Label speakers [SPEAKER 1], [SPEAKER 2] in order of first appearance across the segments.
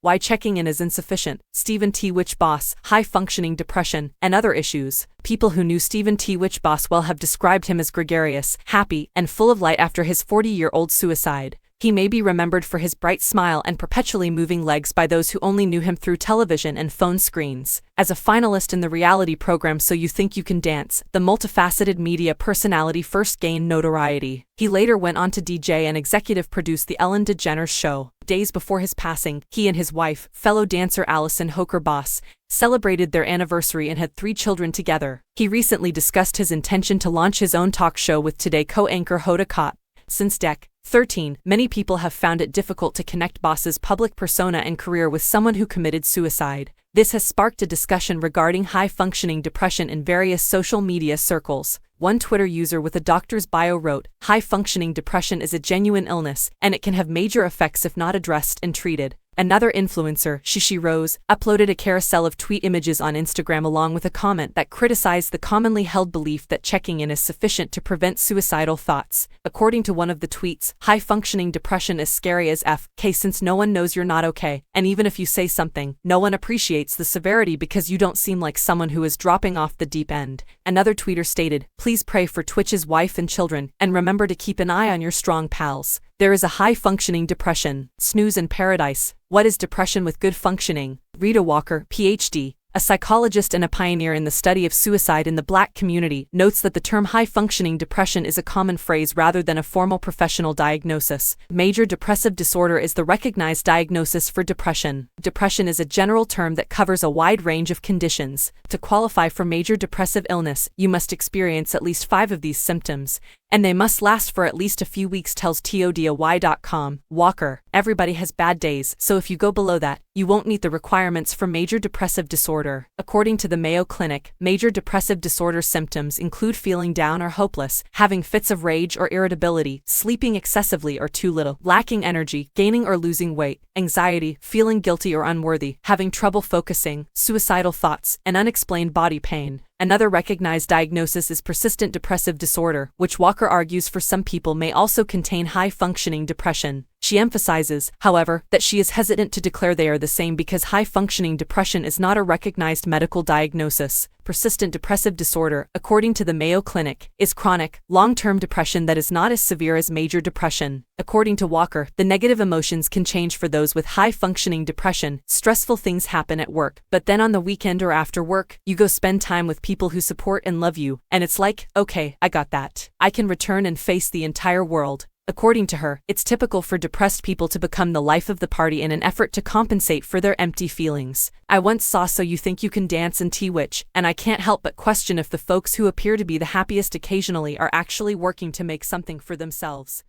[SPEAKER 1] Why checking in is insufficient, Stephen tWitch boss, high-functioning depression, and other issues. People who knew Stephen tWitch boss well have described him as gregarious, happy, and full of light after his 40-year-old suicide. He may be remembered for his bright smile and perpetually moving legs by those who only knew him through television and phone screens. As a finalist in the reality program So You Think You Can Dance, the multifaceted media personality first gained notoriety. He later went on to DJ and executive produce The Ellen DeGeneres Show. Days before his passing, he and his wife, fellow dancer Allison Hoker Boss, celebrated their anniversary and had 3 children together. He recently discussed his intention to launch his own talk show with Today co-anchor Hoda Kotb. Since Dec. 13, many people have found it difficult to connect Boss's public persona and career with someone who committed suicide. This has sparked a discussion regarding high-functioning depression in various social media circles. One Twitter user with a doctor's bio wrote, "High-functioning depression is a genuine illness, and it can have major effects if not addressed and treated." Another influencer, Shishi Rose, uploaded a carousel of tweet images on Instagram along with a comment that criticized the commonly held belief that checking in is sufficient to prevent suicidal thoughts. According to one of the tweets, high-functioning depression is scary as f**k since no one knows you're not okay, and even if you say something, no one appreciates the severity because you don't seem like someone who is dropping off the deep end. Another tweeter stated, "Please pray for Twitch's wife and children, and remember to keep an eye on your strong pals. There is a high-functioning depression. Snooze in paradise. What is depression with good functioning?" Rita Walker, PhD, a psychologist and a pioneer in the study of suicide in the Black community, notes that the term high-functioning depression is a common phrase rather than a formal professional diagnosis. Major depressive disorder is the recognized diagnosis for depression. Depression is a general term that covers a wide range of conditions. To qualify for major depressive illness, you must experience at least 5 of these symptoms, and they must last for at least a few weeks, tells tODY.com. Walker, everybody has bad days, so if you go below that, you won't meet the requirements for major depressive disorder. According to the Mayo Clinic, major depressive disorder symptoms include feeling down or hopeless, having fits of rage or irritability, sleeping excessively or too little, lacking energy, gaining or losing weight, anxiety, feeling guilty or unworthy, having trouble focusing, suicidal thoughts, and unexplained body pain. Another recognized diagnosis is persistent depressive disorder, which Walker argues for some people may also contain high-functioning depression. She emphasizes, however, that she is hesitant to declare they are the same because high-functioning depression is not a recognized medical diagnosis. Persistent depressive disorder, according to the Mayo Clinic, is chronic, long-term depression that is not as severe as major depression. According to Walker, the negative emotions can change for those with high-functioning depression. Stressful things happen at work, but then on the weekend or after work, you go spend time with people who support and love you, and it's like, okay, I got that. I can return and face the entire world. According to her, it's typical for depressed people to become the life of the party in an effort to compensate for their empty feelings. I once saw So You Think You Can Dance in tWitch, and I can't help but question if the folks who appear to be the happiest occasionally are actually working to make something for themselves,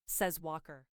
[SPEAKER 1] says Walker.